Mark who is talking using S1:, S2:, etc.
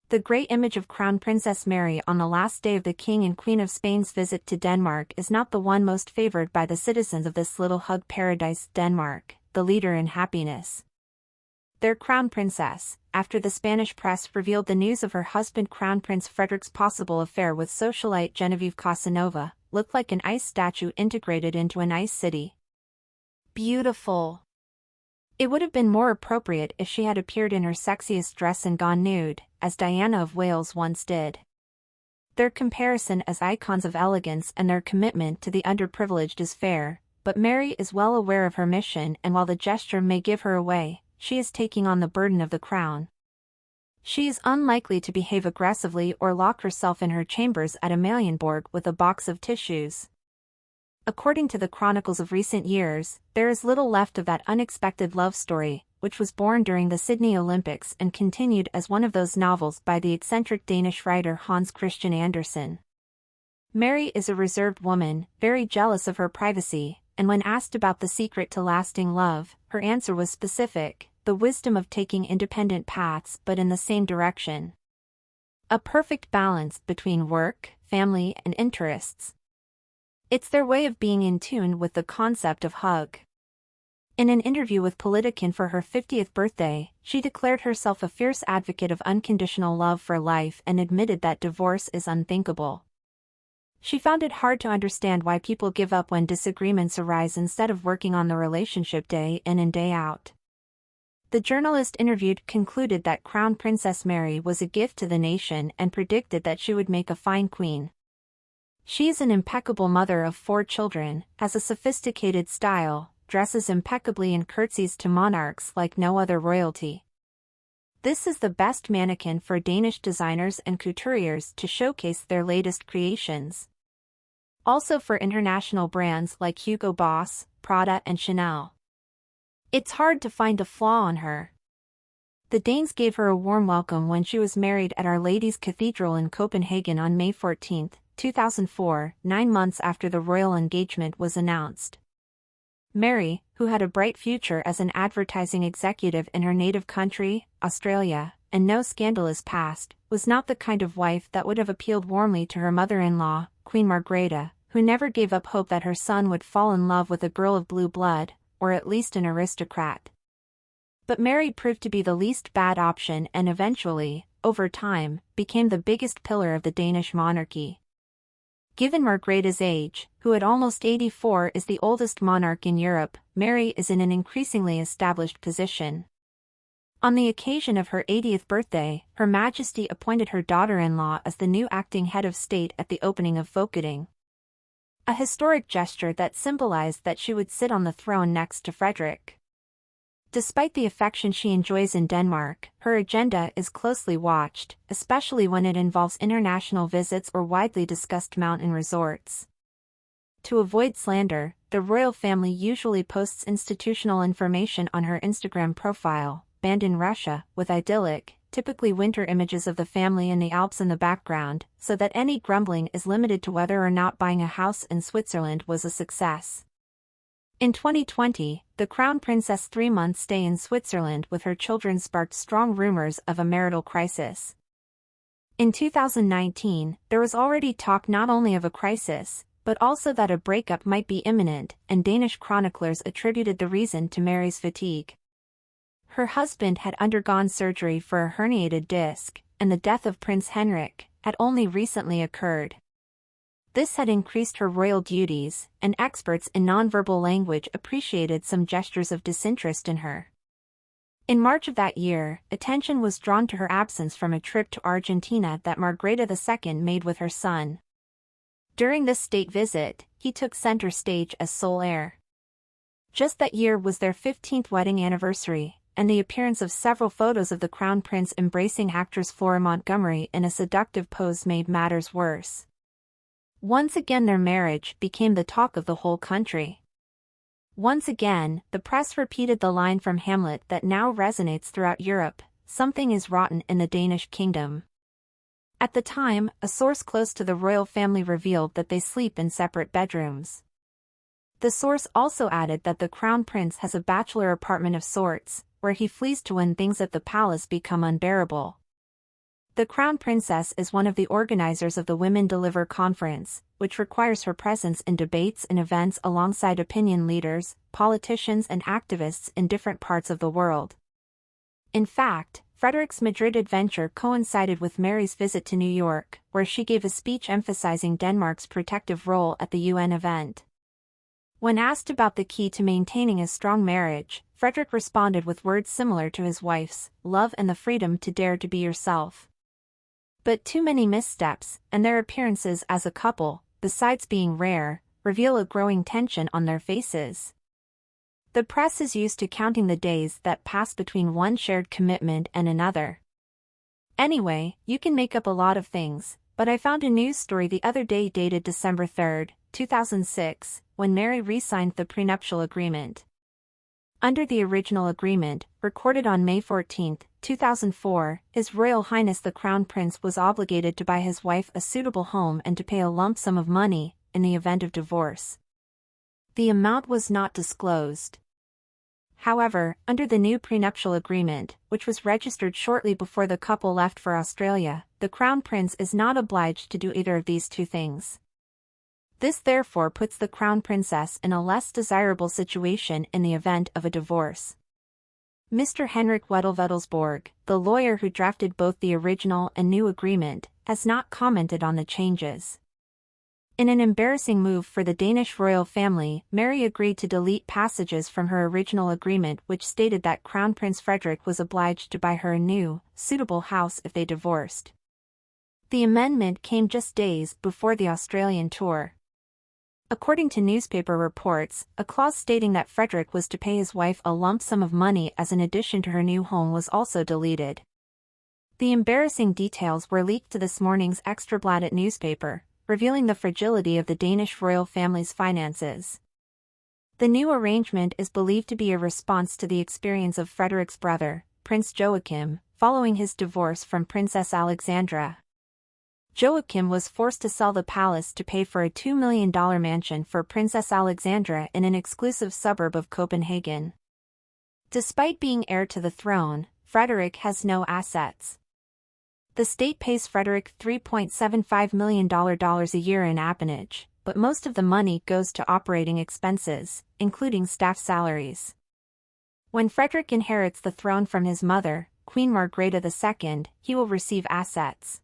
S1: The great image of Crown Princess Mary on the last day of the King and Queen of Spain's visit to Denmark is not the one most favored by the citizens of this little hug paradise. Denmark, the leader in happiness. Their crown princess, after the Spanish press revealed the news of her husband Crown Prince Frederick's possible affair with socialite Genovieve Casanova, looked like an ice statue integrated into an ice city. Beautiful. It would have been more appropriate if she had appeared in her sexiest dress and gone nude, as Diana of Wales once did. Their comparison as icons of elegance and their commitment to the underprivileged is fair, but Mary is well aware of her mission, and while the gesture may give her away, she is taking on the burden of the crown. She is unlikely to behave aggressively or lock herself in her chambers at Amalienborg with a box of tissues. According to the chronicles of recent years, there is little left of that unexpected love story, which was born during the Sydney Olympics and continued as one of those novels by the eccentric Danish writer Hans Christian Andersen. Mary is a reserved woman, very jealous of her privacy, and when asked about the secret to lasting love, her answer was specific: the wisdom of taking independent paths but in the same direction. A perfect balance between work, family, and interests. It's their way of being in tune with the concept of hug. In an interview with Politiken for her 50th birthday, she declared herself a fierce advocate of unconditional love for life and admitted that divorce is unthinkable. She found it hard to understand why people give up when disagreements arise instead of working on the relationship day in and day out. The journalist interviewed concluded that Crown Princess Mary was a gift to the nation and predicted that she would make a fine queen. She is an impeccable mother of 4 children, has a sophisticated style, dresses impeccably and curtsies to monarchs like no other royalty. This is the best mannequin for Danish designers and couturiers to showcase their latest creations. Also for international brands like Hugo Boss, Prada and Chanel. It's hard to find a flaw on her. The Danes gave her a warm welcome when she was married at Our Lady's Cathedral in Copenhagen on May 14, 2004, 9 months after the royal engagement was announced. Mary, who had a bright future as an advertising executive in her native country, Australia, and no scandalous past, was not the kind of wife that would have appealed warmly to her mother-in-law, Queen Margrethe, who never gave up hope that her son would fall in love with a girl of blue blood, or at least an aristocrat. But Mary proved to be the least bad option and eventually, over time, became the biggest pillar of the Danish monarchy. Given Margrethe's age, who at almost 84 is the oldest monarch in Europe, Mary is in an increasingly established position. On the occasion of her 80th birthday, Her Majesty appointed her daughter-in-law as the new acting head of state at the opening of Folketing. A historic gesture that symbolized that she would sit on the throne next to Frederick. Despite the affection she enjoys in Denmark, her agenda is closely watched, especially when it involves international visits or widely discussed mountain resorts. To avoid slander, the royal family usually posts institutional information on her Instagram profile, banned in Russia, with idyllic, typically winter images of the family in the Alps in the background, so that any grumbling is limited to whether or not buying a house in Switzerland was a success. In 2020, the Crown Princess' 3-month stay in Switzerland with her children sparked strong rumors of a marital crisis. In 2019, there was already talk not only of a crisis, but also that a breakup might be imminent, and Danish chroniclers attributed the reason to Mary's fatigue. Her husband had undergone surgery for a herniated disc, and the death of Prince Henrik had only recently occurred. This had increased her royal duties, and experts in nonverbal language appreciated some gestures of disinterest in her. In March of that year, attention was drawn to her absence from a trip to Argentina that Margrethe II made with her son. During this state visit, he took center stage as sole heir. Just that year was their 15th wedding anniversary, and the appearance of several photos of the Crown Prince embracing actress Flora Montgomery in a seductive pose made matters worse. Once again their marriage became the talk of the whole country. Once again, the press repeated the line from Hamlet that now resonates throughout Europe: something is rotten in the Danish kingdom. At the time, a source close to the royal family revealed that they sleep in separate bedrooms. The source also added that the Crown Prince has a bachelor apartment of sorts, where he flees to when things at the palace become unbearable. The Crown Princess is one of the organizers of the Women Deliver Conference, which requires her presence in debates and events alongside opinion leaders, politicians and activists in different parts of the world. In fact, Frederick's Madrid adventure coincided with Mary's visit to New York, where she gave a speech emphasizing Denmark's protective role at the UN event. When asked about the key to maintaining a strong marriage, Frederick responded with words similar to his wife's: love and the freedom to dare to be yourself. But too many missteps, and their appearances as a couple, besides being rare, reveal a growing tension on their faces. The press is used to counting the days that pass between one shared commitment and another. Anyway, you can make up a lot of things, but I found a news story the other day dated December 3, 2006, when Mary re-signed the prenuptial agreement. Under the original agreement, recorded on May 14, 2004, His Royal Highness the Crown Prince was obligated to buy his wife a suitable home and to pay a lump sum of money in the event of divorce. The amount was not disclosed. However, under the new prenuptial agreement, which was registered shortly before the couple left for Australia, the Crown Prince is not obliged to do either of these two things. This therefore puts the Crown Princess in a less desirable situation in the event of a divorce. Mr. Henrik Wedel-Vettelsborg, the lawyer who drafted both the original and new agreement, has not commented on the changes. In an embarrassing move for the Danish royal family, Mary agreed to delete passages from her original agreement which stated that Crown Prince Frederick was obliged to buy her a new, suitable house if they divorced. The amendment came just days before the Australian tour. According to newspaper reports, a clause stating that Frederick was to pay his wife a lump sum of money as an addition to her new home was also deleted. The embarrassing details were leaked to this morning's Ekstrabladet newspaper, revealing the fragility of the Danish royal family's finances. The new arrangement is believed to be a response to the experience of Frederick's brother, Prince Joachim, following his divorce from Princess Alexandra. Joachim was forced to sell the palace to pay for a $2 million mansion for Princess Alexandra in an exclusive suburb of Copenhagen. Despite being heir to the throne, Frederick has no assets. The state pays Frederick $3.75 million a year in appanage, but most of the money goes to operating expenses, including staff salaries. When Frederick inherits the throne from his mother, Queen Margrethe II, he will receive assets.